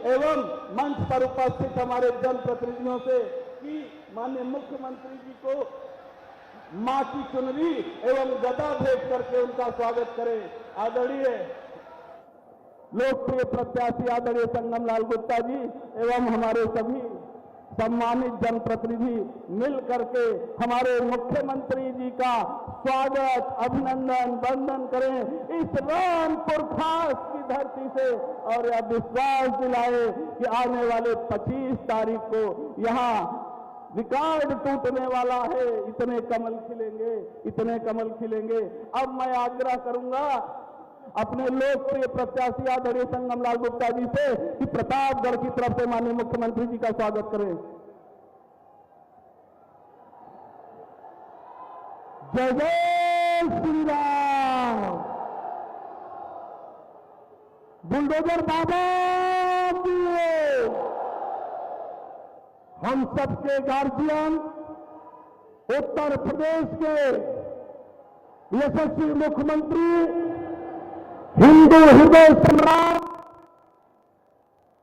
एवं मंच पर उपस्थित हमारे जनप्रतिनिधियों से कि माननीय मुख्यमंत्री जी को मां की चुनरी एवं गदा भेंट करके उनका स्वागत करें। आदरणीय लोकप्रिय प्रत्याशी आदरणीय संगम लाल गुप्ता जी एवं हमारे सभी सम्मानित जनप्रतिनिधि मिल करके हमारे मुख्यमंत्री जी का स्वागत, अभिनंदन, वंदन करें इस रामपुर खास की धरती से और यह विश्वास दिलाए कि आने वाले 25 तारीख को यहाँ रिकॉर्ड टूटने वाला है। इतने कमल खिलेंगे, इतने कमल खिलेंगे। अब मैं आग्रह करूंगा अपने लोकप्रिय प्रत्याशी आदरणीय संगम लाल गुप्ता जी से कि प्रतापगढ़ की तरफ से माननीय मुख्यमंत्री जी का स्वागत करें। जय जय श्री राम। बुलडोजर बाबा की हम सबके गार्जियन उत्तर प्रदेश के यशस्वी मुख्यमंत्री हिंदू हृदय सम्राट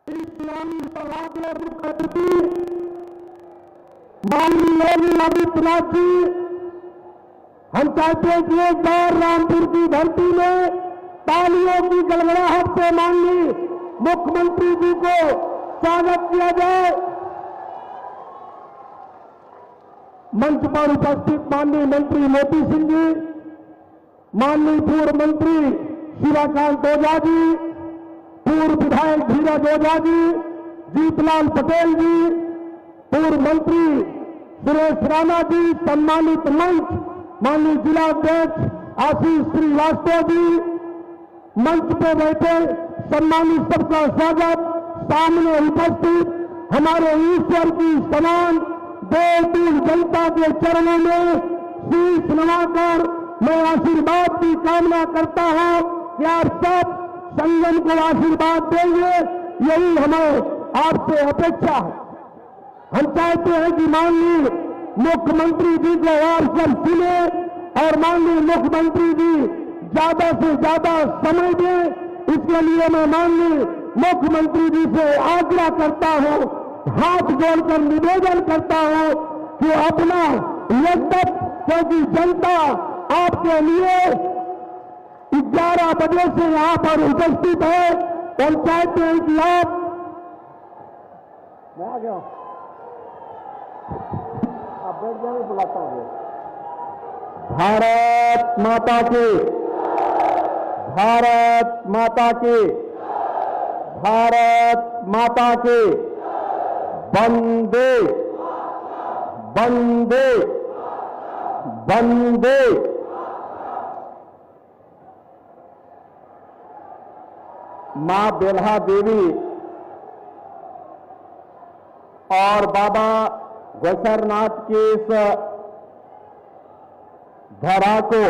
इस्लामी सौभाग्य मुख्यमंत्री माननीय योगी आदित्यनाथ जी, हम चाहते हैं कि एक बार रामपुर की धरती में तालियों की गड़गड़ाहट से माननीय मुख्यमंत्री जी को स्वागत किया जाए। मंच पर उपस्थित माननीय मंत्री मोती सिंह जी, माननीय पूर्व मंत्री शिवाकांत ओझा जी, पूर्व विधायक धीरज ओझा जी, जीतलाल पटेल जी, पूर्व मंत्री सुरेश राणा जी, सम्मानित मंच माननीय जिलाध्यक्ष आशीष श्रीवास्तव जी, मंच पर बैठे सम्मानित सबका स्वागत। सामने उपस्थित हमारे ईश्वर की समान देवतुल जनता के चरणों में शीश नवाकर मैं आशीर्वाद की कामना करता हूं कि आप सब संगम को आशीर्वाद देंगे, यही हमें आपसे अपेक्षा है। हम चाहते हैं कि माननीय मुख्यमंत्री जी को आप सब सुने और माननीय मुख्यमंत्री जी ज्यादा से ज्यादा समय दें। इसके लिए मैं माननीय मुख्यमंत्री जी से आग्रह करता हूं, हाथ जोड़कर निवेदन करता हूं कि अपना वक्तव्य, क्योंकि जनता आपके लिए 11 बजे से यहां पर उपस्थित है, हम चाहते हैं कि आप मैं आ गया, आप बैठ जाए, बुलाता हूं। भारत माता की, भारत माता की, भारत माता की, वंदे वंदे वंदे। मां बेल्हा देवी और बाबा गोसरनाथ की इस धरा को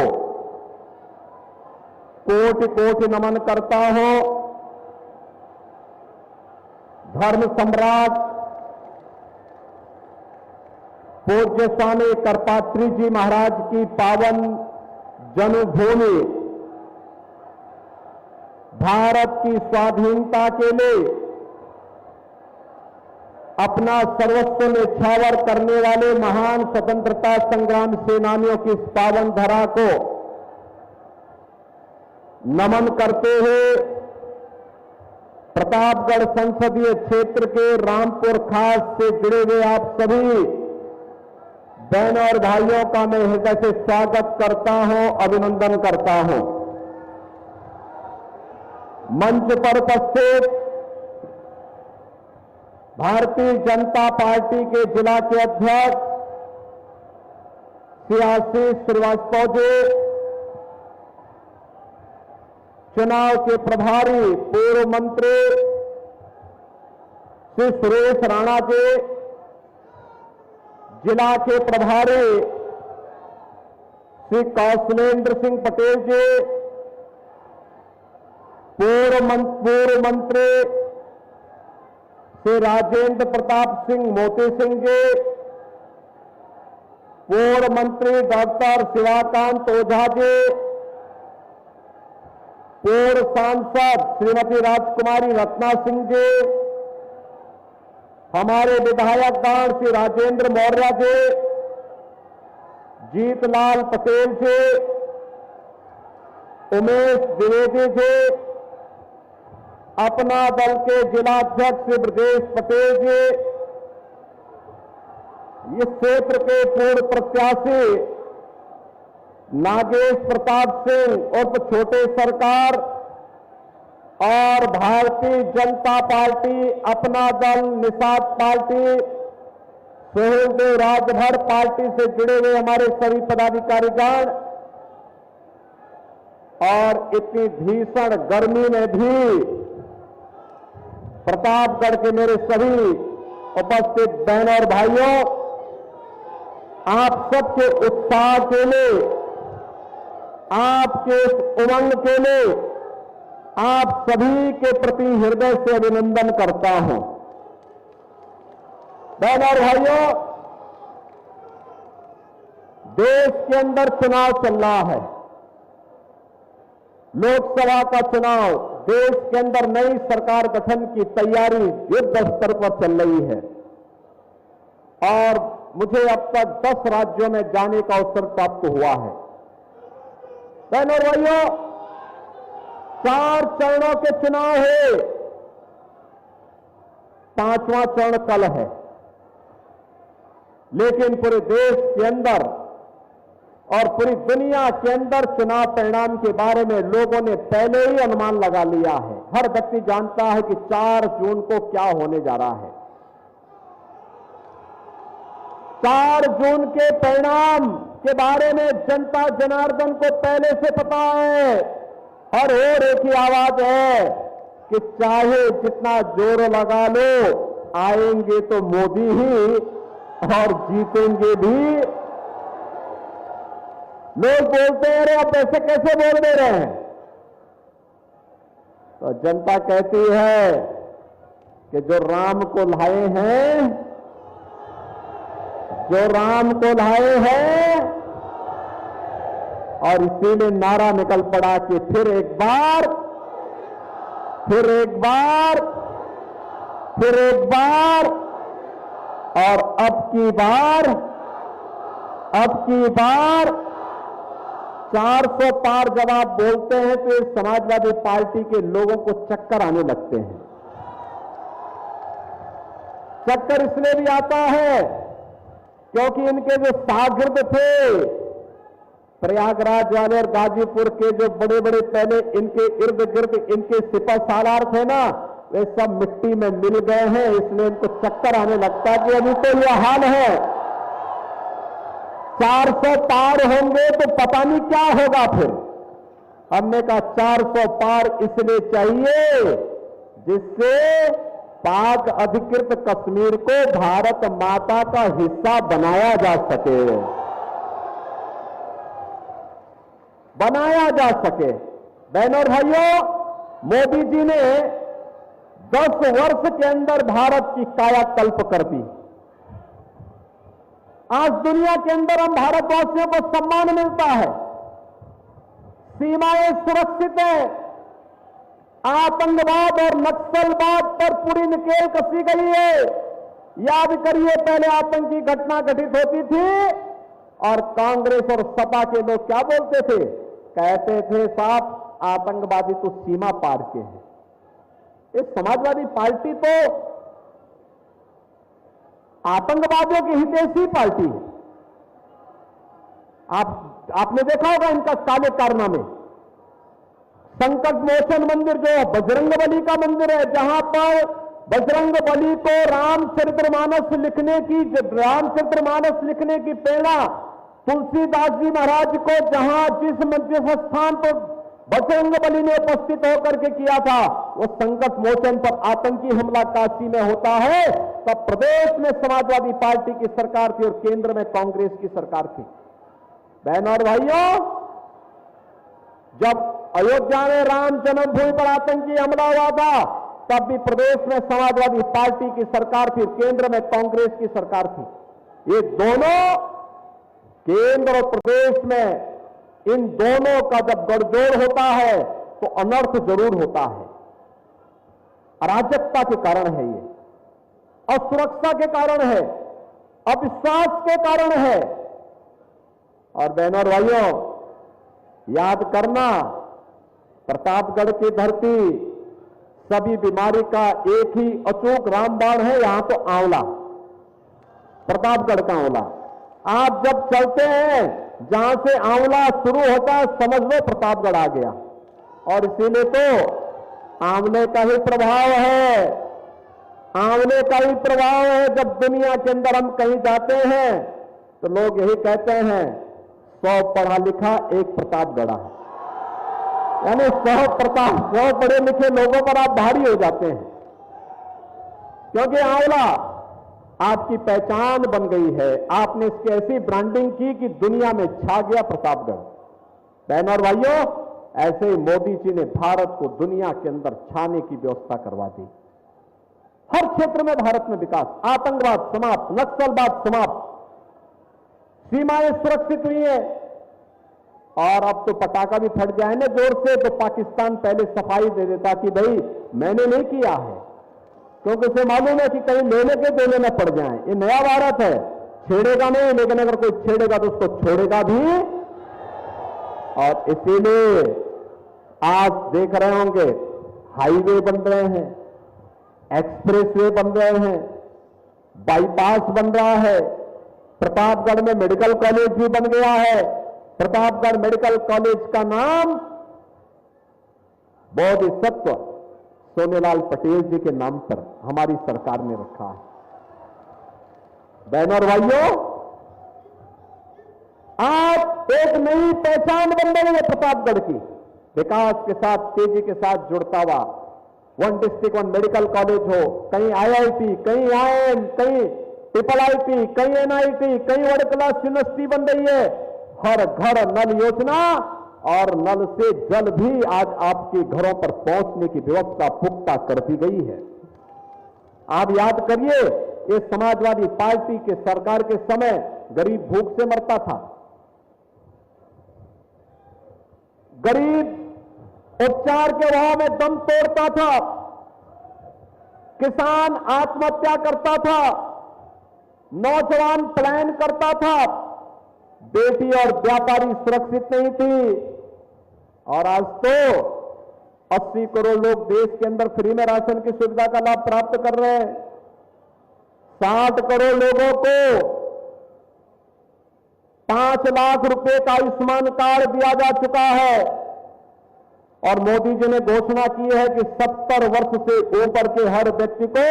कोटि कोटि नमन करता हूं। धर्म सम्राट पूज्य स्वामी करपात्री जी महाराज की पावन जन्मभूमि भारत की स्वाधीनता के लिए अपना सर्वस्व न्यौछावर करने वाले महान स्वतंत्रता संग्राम सेनानियों की इस पावन धरा को नमन करते हुए प्रतापगढ़ संसदीय क्षेत्र के रामपुर खास से जुड़े हुए आप सभी बहनों और भाइयों का मैं हृदय से स्वागत करता हूं, अभिनंदन करता हूं। मंच पर उपस्थित भारतीय जनता पार्टी के जिला के अध्यक्ष श्री आशीष श्रीवास्तव जी, चुनाव के प्रभारी पूर्व मंत्री श्री सुरेश राणा जी, जिला के प्रभारी श्री कौशलेंद्र सिंह पटेल जी, पूर्व मंत्री श्री राजेंद्र प्रताप सिंह मोती सिंह जी, पूर्व मंत्री डॉक्टर शिवाकांत ओझा जी, पूर्व सांसद श्रीमती राजकुमारी रत्ना सिंह जी, हमारे विधायकगण श्री राजेंद्र मौर्य जी, जीतलाल पटेल जी, उमेश द्विवेदी जी, अपना दल के जिलाध्यक्ष श्री ब्रजेश पटेल जी, इस क्षेत्र के पूर्व प्रत्याशी नागेश प्रताप सिंह उर्फ छोटे सरकार और भारतीय जनता पार्टी, अपना दल, निषाद पार्टी, सुहेलदेव राजभर पार्टी से जुड़े हुए हमारे सभी पदाधिकारीगण और इतनी भीषण गर्मी में भी प्रतापगढ़ के मेरे सभी उपस्थित बहनों और भाइयों, आप सबके उत्साह के लिए, आपके उमंग के लिए आप सभी के प्रति हृदय से अभिनंदन करता हूं। बहनों और भाइयों, देश के अंदर चुनाव चल रहा है, लोकसभा का चुनाव, देश के अंदर नई सरकार गठन की तैयारी युद्ध स्तर पर चल रही है और मुझे अब तक 10 राज्यों में जाने का अवसर प्राप्त हुआ है। बहनों और भाइयों, 4 चरणों के चुनाव है, 5वां चरण कल है, लेकिन पूरे देश के अंदर और पूरी दुनिया के अंदर चुनाव परिणाम के बारे में लोगों ने पहले ही अनुमान लगा लिया है। हर व्यक्ति जानता है कि 4 जून को क्या होने जा रहा है। 4 जून के परिणाम के बारे में जनता जनार्दन को पहले से पता है और एक ही आवाज है कि चाहे जितना जोर लगा लो, आएंगे तो मोदी ही और जीतेंगे भी। लोग बोलते हैं, अरे आप ऐसे कैसे बोल दे रहे हैं? तो जनता कहती है कि जो राम को लाए हैं, जो राम को लाए हैं, और इसीलिए नारा निकल पड़ा कि फिर एक बार, फिर एक बार, फिर एक बार और अब की बार, अब की बार 400 पार जब आप बोलते हैं तो इस समाजवादी पार्टी के लोगों को चक्कर आने लगते हैं। चक्कर इसलिए भी आता है क्योंकि इनके जो शागिर्द थे, प्रयागराज वाले और गाजीपुर के जो बड़े बड़े पहले इनके इर्द गिर्द इनके सिपह सालार थे ना, वे सब मिट्टी में मिल गए हैं, इसलिए इनको चक्कर आने लगता है कि अभी तो यह हाल है। 400 पार होंगे तो पता नहीं क्या होगा फिर। हमने कहा 400 पार इसलिए चाहिए जिससे पाक अधिकृत कश्मीर को भारत माता का हिस्सा बनाया जा सके, बनाया जा सके। बहनों और भाइयों, मोदी जी ने 10 वर्ष के अंदर भारत की कायाकल्प कर दी। आज दुनिया के अंदर हम भारतवासियों को सम्मान मिलता है, सीमाएं सुरक्षित है, आतंकवाद और नक्सलवाद पर पूरी नकेल कसी गई है। याद करिए, पहले आतंकी घटना घटित होती थी और कांग्रेस और सपा के लोग क्या बोलते थे? कहते थे साहब आतंकवादी तो सीमा पार के हैं। इस समाजवादी पार्टी तो आतंकवादियों की हितैषी पार्टी है। आपने देखा होगा इनका काले कारनामे। संकट मोचन मंदिर जो बजरंगबली का मंदिर है, जहां पर बजरंगबली को रामचरितमानस लिखने की प्रेरणा तुलसीदास जी महाराज को जिस स्थान पर बजरंगबली ने उपस्थित होकर के किया था, वो संकट मोचन पर आतंकी हमला काशी में होता है, तब प्रदेश में समाजवादी पार्टी की सरकार थी और केंद्र में कांग्रेस की सरकार थी। बहनों और भाइयों, जब अयोध्या में राम जन्मभूमि पर आतंकी हमला हुआ था, तब भी प्रदेश में समाजवादी पार्टी की सरकार थी, केंद्र में कांग्रेस की सरकार थी। ये दोनों, केंद्र और प्रदेश में, इन दोनों का जब गठजोड़ होता है तो अनर्थ जरूर होता है। अराजकता के कारण है ये। असुरक्षा के कारण है, अविश्वास के कारण है। और बहनों और भाइयों, याद करना, प्रतापगढ़ की धरती सभी बीमारी का एक ही अचूक रामबाण है, यहां तो आंवला, प्रतापगढ़ का आंवला। आप जब चलते हैं, जहां से आंवला शुरू होता है, समझ लो प्रतापगढ़ आ गया। और इसीलिए तो आंवले का ही प्रभाव है, आंवले का ही प्रभाव है। जब दुनिया के अंदर हम कहीं जाते हैं तो लोग यही कहते हैं, 100 पढ़ा लिखा एक प्रतापगढ़ा, यानी 100 पढ़े लिखे लोगों पर आप भारी हो जाते हैं, क्योंकि आंवला आपकी पहचान बन गई है। आपने इसकी ऐसी ब्रांडिंग की कि दुनिया में छा गया प्रतापगढ़। बहनों और भाइयों, ऐसे ही मोदी जी ने भारत को दुनिया के अंदर छाने की व्यवस्था करवा दी। हर क्षेत्र में भारत में विकास, आतंकवाद समाप्त, नक्सलवाद समाप्त, सीमाएं सुरक्षित हुई है। और अब तो पटाखा भी फट जाए ना जोर से, तो पाकिस्तान पहले सफाई दे देता कि भाई मैंने नहीं किया है, क्योंकि उसे मालूम है कि कहीं लेने के देने न पड़ जाए। ये नया भारत है, छेड़ेगा नहीं, लेकिन अगर कोई छेड़ेगा तो उसको छोड़ेगा भी। और इसीलिए आज देख रहे होंगे, हाईवे बन रहे हैं, एक्सप्रेसवे बन रहे हैं, बाईपास बन रहा है, प्रतापगढ़ में मेडिकल कॉलेज भी बन गया है। प्रतापगढ़ मेडिकल कॉलेज का नाम बोधिसत्व सोनेलाल पटेल जी के नाम पर हमारी सरकार ने रखा है। बहनों और भाइयों, आज एक नई पहचान बन रही है प्रतापगढ़ की, विकास के साथ, तेजी के साथ जुड़ता हुआ। 1 डिस्ट्रिक्ट 1 मेडिकल कॉलेज हो, कहीं IIT, कहीं IIM, कहीं IIIT, कहीं NIT, कहीं वर्ल्ड क्लास यूनिवर्सिटी बन रही है। हर घर नल योजना और नल से जल भी आज आपके घरों पर पहुंचने की व्यवस्था पुख्ता कर दी गई है। आप याद करिए, ये समाजवादी पार्टी के सरकार के समय गरीब भूख से मरता था, गरीब उपचार के अभाव में दम तोड़ता था, किसान आत्महत्या करता था, नौजवान पलायन करता था, बेटी और व्यापारी सुरक्षित नहीं थी। और आज तो 80 करोड़ लोग देश के अंदर फ्री में राशन की सुविधा का लाभ प्राप्त कर रहे हैं। 60 करोड़ लोगों को 5 लाख रुपए का आयुष्मान कार्ड दिया जा चुका है। और मोदी जी ने घोषणा की है कि 70 वर्ष से ऊपर के हर व्यक्ति को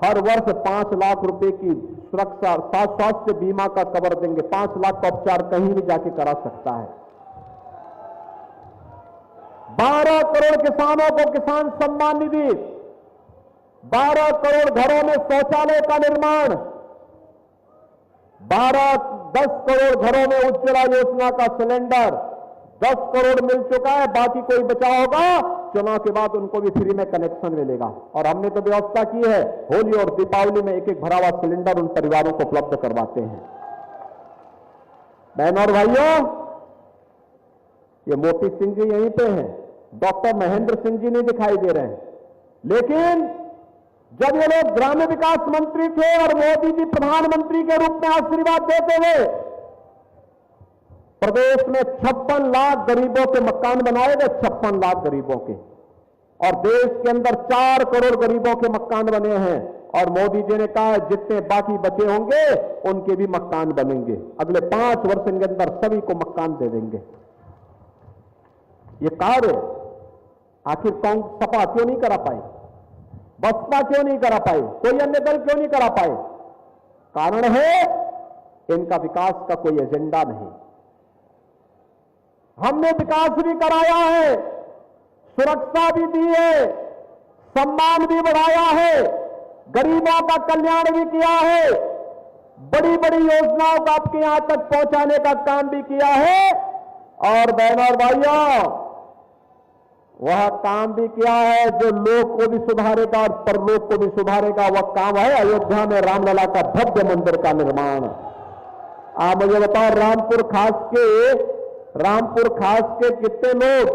हर वर्ष 5 लाख रुपए की सुरक्षा, स्वास्थ्य बीमा का कवर देंगे। 5 लाख का उपचार कहीं भी जाके करा सकता है। 12 करोड़ किसानों को किसान सम्मान निधि, 12 करोड़ घरों में शौचालय का निर्माण, 10 करोड़ घरों में उज्ज्वला योजना का सिलेंडर, 10 करोड़ मिल चुका है, बाकी कोई बचा होगा, चुनाव के बाद उनको भी फ्री में कनेक्शन मिलेगा। और हमने तो व्यवस्था की है, होली और दीपावली में एक भरा हुआ सिलेंडर उन परिवारों को उपलब्ध करवाते हैं। बहनों और भाइयों, ये मोती सिंह जी यहीं पे हैं, डॉक्टर महेंद्र सिंह जी नहीं दिखाई दे रहे हैं। लेकिन जब ये लोग ग्रामीण विकास मंत्री थे और मोदी जी प्रधानमंत्री के रूप में आशीर्वाद देते हुए प्रदेश में 56 लाख गरीबों के मकान बनाए गए, 56 लाख गरीबों के, और देश के अंदर 4 करोड़ गरीबों के मकान बने हैं। और मोदी जी ने कहा जितने बाकी बचे होंगे उनके भी मकान बनेंगे, अगले 5 वर्ष के अंदर सभी को मकान दे देंगे। ये कार्य आखिर सपा क्यों नहीं करा पाई, बसपा क्यों नहीं करा पाई, कोई अन्य दल क्यों नहीं करा पाए? कारण है इनका विकास का कोई एजेंडा नहीं। हमने विकास भी कराया है, सुरक्षा भी दी है, सम्मान भी बढ़ाया है, गरीबों का कल्याण भी किया है, बड़ी बड़ी योजनाओं को आपके यहां तक पहुंचाने का काम भी किया है। और बहनों और भाइयों, वह काम भी किया है जो लोक को भी सुधारेगा और परलोक को भी सुधारेगा। वह काम है अयोध्या में रामलला का भव्य मंदिर का निर्माण। आप मुझे बताओ, रामपुर खास के कितने लोग,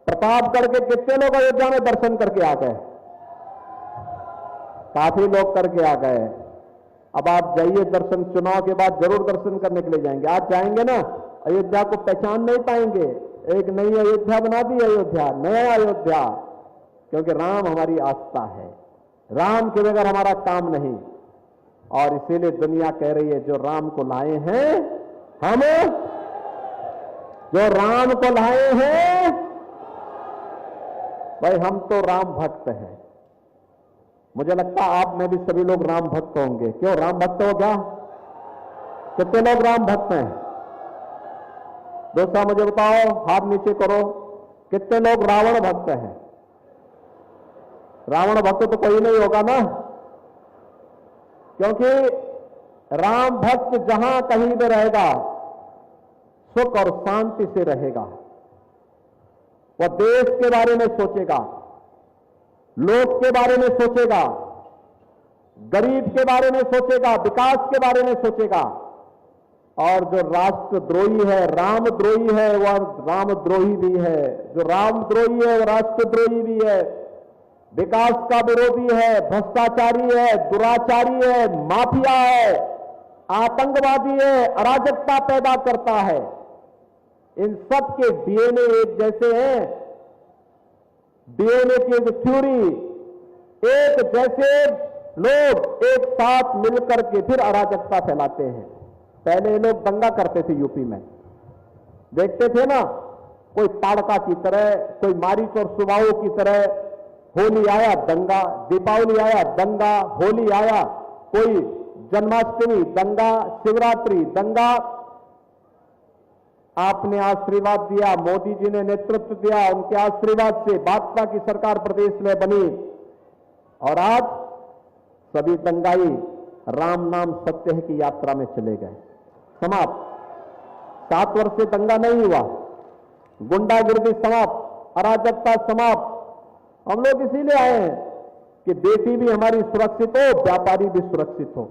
प्रतापगढ़ के कितने लोग अयोध्या में दर्शन करके आ गए? काफी लोग करके आ गए। अब आप जाइए दर्शन, चुनाव के बाद जरूर दर्शन करने के लिए जाएंगे। आज जाएंगे ना, अयोध्या को पहचान नहीं पाएंगे। एक नई अयोध्या बना दी, अयोध्या, नया अयोध्या, क्योंकि राम हमारी आस्था है। राम के बगैर हमारा काम नहीं। और इसीलिए दुनिया कह रही है जो राम को लाए हैं हम, जो राम को लाए हैं, भाई हम तो राम भक्त हैं। मुझे लगता है आप में भी सभी लोग राम भक्त होंगे। क्यों राम भक्त हो क्या? कितने लोग राम भक्त हैं? दोस्तों मुझे बताओ, हाथ नीचे करो, कितने लोग रावण भक्त हैं? रावण भक्त तो कोई नहीं होगा ना, क्योंकि राम भक्त जहां कहीं भी रहेगा सुख और शांति से रहेगा। वह देश के बारे में सोचेगा, लोक के बारे में सोचेगा, गरीब के बारे में सोचेगा, विकास के बारे में सोचेगा। और जो राष्ट्रद्रोही है, रामद्रोही है, वह रामद्रोही भी है। जो रामद्रोही है वह राष्ट्रद्रोही भी है, विकास का विरोधी है, भ्रष्टाचारी है, दुराचारी है, माफिया है, आतंकवादी है, अराजकता पैदा करता है। इन सब के डीएनए एक जैसे हैं। डीएनए की जो थ्योरी, एक जैसे लोग एक साथ मिलकर के फिर अराजकता फैलाते हैं। पहले लोग दंगा करते थे यूपी में, देखते थे ना, कोई ताड़का की तरह, कोई मारिच और सुबाहु की तरह। होली आया दंगा, दीपावली आया दंगा, होली आया, कोई जन्माष्टमी दंगा, शिवरात्रि दंगा। आपने आशीर्वाद दिया, मोदी जी ने नेतृत्व दिया, उनके आशीर्वाद से भाजपा की सरकार प्रदेश में बनी। और आज सभी दंगाई राम नाम सत्य है की यात्रा में चले गए, समाप्त। 7 वर्ष से दंगा नहीं हुआ, गुंडागिर्दी समाप्त, अराजकता समाप्त। हम लोग इसीलिए आए हैं कि बेटी भी हमारी सुरक्षित हो, व्यापारी भी सुरक्षित हो,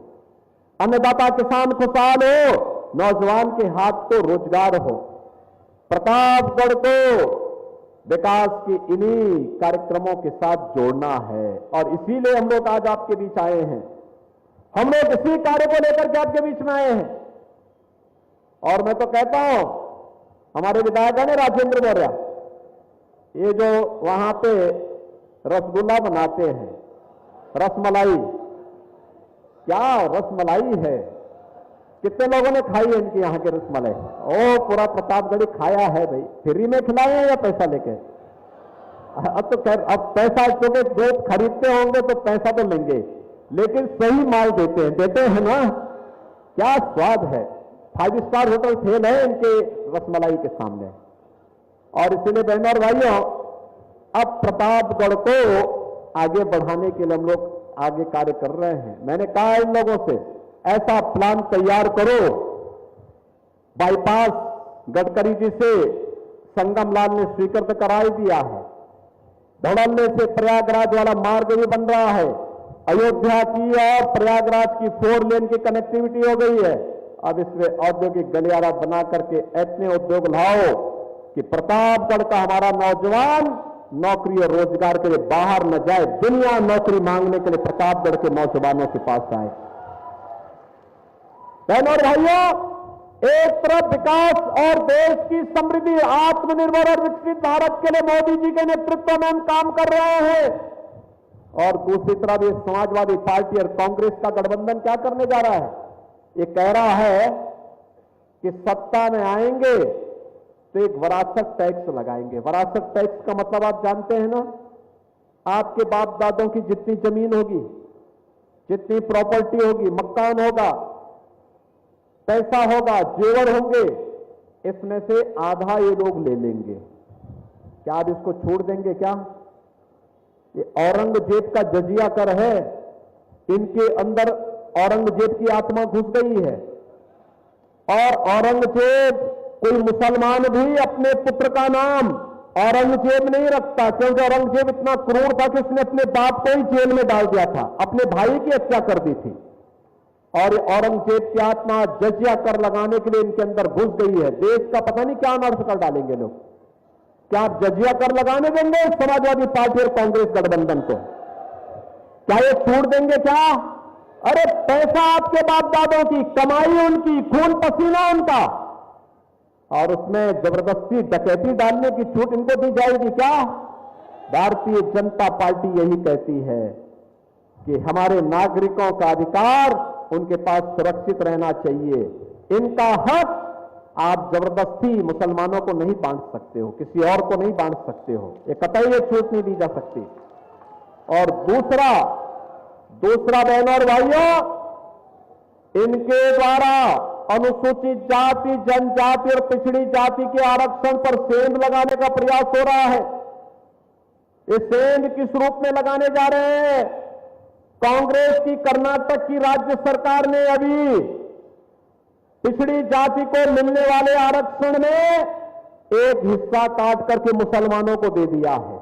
अन्नदाता किसान खुशहाल हो, नौजवान के हाथ को रोजगार हो। प्रतापगढ़ को विकास के इन्हीं कार्यक्रमों के साथ जोड़ना है। और इसीलिए हम लोग आज आपके बीच आए हैं। हम लोग इसी कार्य को लेकर के आपके बीच में आए हैं। और मैं तो कहता हूं, हमारे विधायक है ना राजेंद्र मौर्य, ये जो वहां पे रसगुल्ला बनाते हैं, रसमलाई, क्या रसमलाई है, कितने लोगों ने खाई है इनकी यहाँ के रसमलाई? ओ पूरा प्रतापगढ़ी खाया है भाई। फ्री में खिलाए हैं या पैसा लेके? अब तो अब पैसा क्योंकि दूध खरीदते होंगे तो पैसा तो लेंगे, लेकिन सही माल देते हैं ना। क्या स्वाद है, 5 स्टार होटल फेल है इनके रसमलाई के सामने। और इसलिए बहनों और भाइयों, अब प्रतापगढ़ को आगे बढ़ाने के लिए हम लोग आगे कार्य कर रहे हैं। मैंने कहा इन लोगों से, ऐसा प्लान तैयार करो। बाईपास गडकरी जी से संगम लाल ने स्वीकृत करा ही दिया है। धड़ल्ले से प्रयागराज वाला मार्ग भी बन रहा है। अयोध्या की और प्रयागराज की 4 लेन की कनेक्टिविटी हो गई है। अब इसमें औद्योगिक गलियारा बना करके ऐसे उद्योग लाओ कि प्रतापगढ़ का हमारा नौजवान नौकरी और रोजगार के लिए बाहर न जाए, दुनिया नौकरी मांगने के लिए प्रतापगढ़ के नौजवानों के पास आए। बहनों और भाइयों, एक तरफ विकास और देश की समृद्धि, आत्मनिर्भर और विकसित भारत के लिए मोदी जी के नेतृत्व में हम काम कर रहे हैं, और दूसरी तरफ ये समाजवादी पार्टी और कांग्रेस का गठबंधन क्या करने जा रहा है? ये कह रहा है कि सत्ता में आएंगे तो एक विरासत टैक्स लगाएंगे। विरासत टैक्स का मतलब आप जानते हैं ना, आपके बाप दादों की जितनी जमीन होगी, जितनी प्रॉपर्टी होगी, मकान होगा, पैसा होगा, जेवर होंगे, इसमें से आधा ये लोग ले लेंगे। क्या आप इसको छोड़ देंगे क्या? ये औरंगजेब का जजिया कर है, इनके अंदर औरंगजेब की आत्मा घुस गई है। और औरंगजेब, कोई मुसलमान भी अपने पुत्र का नाम औरंगजेब नहीं रखता, क्योंकि औरंगजेब इतना क्रूर था कि उसने अपने बाप को ही जेल में डाल दिया था, अपने भाई की हत्या कर दी थी। और औरंगजेब की आत्मा जजिया कर लगाने के लिए इनके अंदर घुस गई है। देश का पता नहीं क्या नर्स कर डालेंगे लोग। क्या आप जजिया कर लगाने देंगे समाजवादी पार्टी और कांग्रेस गठबंधन को? क्या ये छूट देंगे क्या? अरे पैसा आपके बाप दादों की कमाई, उनकी खून पसीना उनका, और उसमें जबरदस्ती डकैती डालने की छूट इनको दी जाएगी क्या? भारतीय जनता पार्टी यही कहती है कि हमारे नागरिकों का अधिकार उनके पास सुरक्षित रहना चाहिए। इनका हक आप जबरदस्ती मुसलमानों को नहीं बांट सकते हो, किसी और को नहीं बांट सकते हो, ये कतई ये छूट नहीं दी जा सकती। और दूसरा बहनों और भाइयों, इनके द्वारा अनुसूचित जाति, जनजाति और पिछड़ी जाति के आरक्षण पर सेंध लगाने का प्रयास हो रहा है। ये सेंध किस रूप में लगाने जा रहे हैं? कांग्रेस की कर्नाटक की राज्य सरकार ने अभी पिछड़ी जाति को मिलने वाले आरक्षण में एक हिस्सा काट करके मुसलमानों को दे दिया है।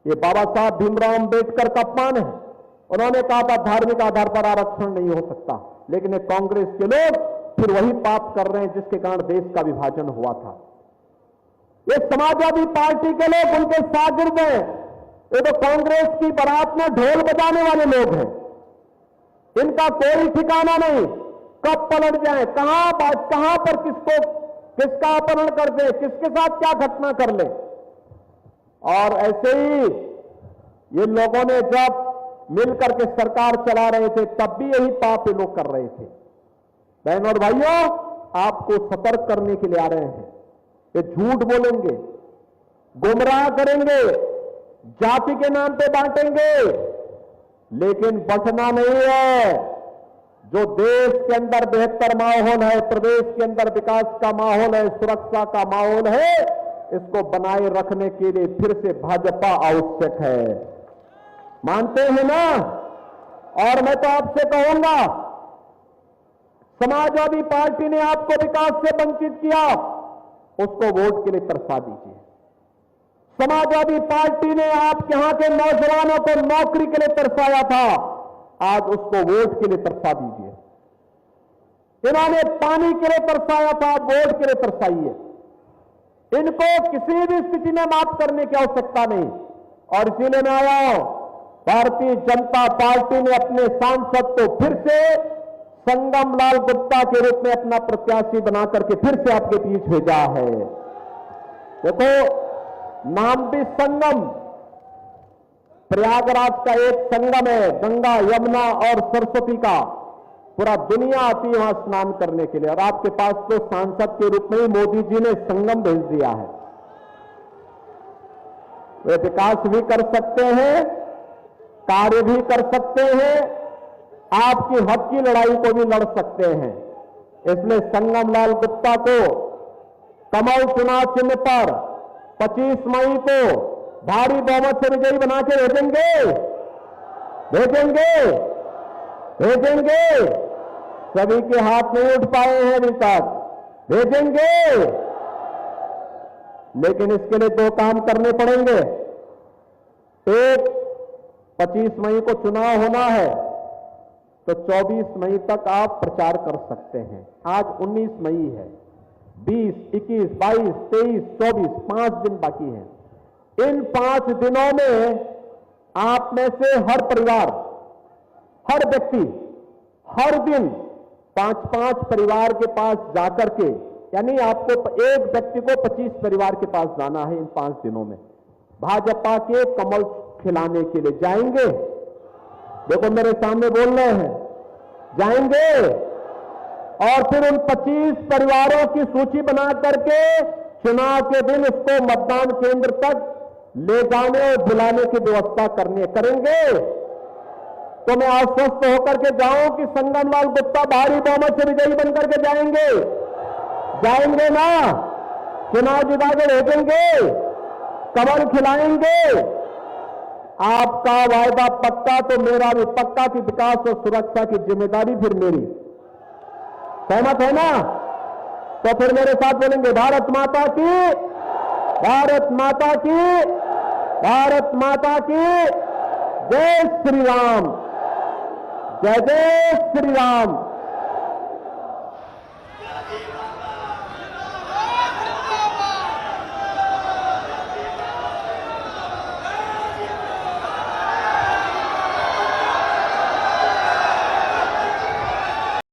ये बाबा साहब भीमराव अंबेडकर का अपमान है। उन्होंने कहा था धार्मिक आधार पर आरक्षण नहीं हो सकता, लेकिन ये कांग्रेस के लोग फिर वही पाप कर रहे हैं जिसके कारण देश का विभाजन हुआ था। ये समाजवादी पार्टी के लोग उनके शागिर्द हैं। ये तो कांग्रेस की बारात में ढोल बजाने वाले लोग हैं। इनका कोई ठिकाना नहीं, कब पलट जाए, कहां पर किसका अपहरण कर दे, किसके साथ क्या घटना कर ले। और ऐसे ही ये लोगों ने जब मिलकर के सरकार चला रहे थे तब भी यही पाप ये लोग कर रहे थे। बहनों और भाइयों, आपको सतर्क करने के लिए आ रहे हैं। ये झूठ बोलेंगे, गुमराह करेंगे, जाति के नाम पे बांटेंगे, लेकिन बंटना नहीं है। जो देश के अंदर बेहतर माहौल है, प्रदेश के अंदर विकास का माहौल है, सुरक्षा का माहौल है, इसको बनाए रखने के लिए फिर से भाजपा आवश्यक है। मानते हैं ना? और मैं तो आपसे कहूंगा, समाजवादी पार्टी ने आपको विकास से वंचित किया, उसको वोट के लिए तरसा दीजिए। समाजवादी पार्टी ने आपके यहां के नौजवानों को नौकरी के लिए तरसाया था, आज उसको वोट के लिए तरसा दीजिए। इन्होंने पानी के लिए तरसाया था, वोट के लिए तरसाइए। इनको किसी भी स्थिति में माफ करने की आवश्यकता नहीं। और इसीलिए मैं आया हूं, भारतीय जनता पार्टी ने अपने सांसद को फिर से संगम लाल गुप्ता के रूप में अपना प्रत्याशी बना करके फिर से आपके बीच भेजा है। देखो, नाम भी संगम, प्रयागराज का एक संगम है, गंगा, यमुना और सरस्वती का। पूरा दुनिया आती है वहां स्नान करने के लिए, और आपके पास तो सांसद के रूप में ही मोदी जी ने संगम भेज दिया है। वे विकास भी कर सकते हैं, कार्य भी कर सकते हैं, आपकी हक की लड़ाई को भी लड़ सकते हैं। इसलिए संगम लाल गुप्ता को कमल चुनाव चिन्ह पर 25 मई को भारी बहुमत से विजयी बना के भेजेंगे। सभी के हाथ नहीं उठ पाए हैं अभी तक, भेजेंगे। लेकिन इसके लिए 2 काम करने पड़ेंगे। एक, 25 मई को चुनाव होना है, तो 24 मई तक आप प्रचार कर सकते हैं। आज 19 मई है, 20, 21, 22, 23, 24, 5 दिन बाकी हैं। इन 5 दिनों में आप में से हर परिवार, हर व्यक्ति हर दिन 5-5 परिवार के पास जाकर के, यानी आपको एक व्यक्ति को 25 परिवार के पास जाना है। इन 5 दिनों में भाजपा के कमल खिलाने के लिए जाएंगे। देखो मेरे सामने बोल रहे हैं, जाएंगे। और फिर उन 25 परिवारों की सूची बना करके चुनाव के दिन उसको मतदान केंद्र तक ले जाने और बुलाने की व्यवस्था करेंगे। तो मैं आश्वस्त होकर के जाऊं कि संगम लाल गुप्ता भारी बहुमत से विजयी बनकर के जाएंगे ना? चुनाव जिता के भेजेंगे, कमल खिलाएंगे। आपका वायदा पक्का तो मेरा भी पक्का कि विकास और सुरक्षा की जिम्मेदारी फिर मेरी। सहमत है ना? तो फिर मेरे साथ बोलेंगे, भारत माता की, भारत माता की, भारत माता की जय श्री राम, जय जय श्री राम।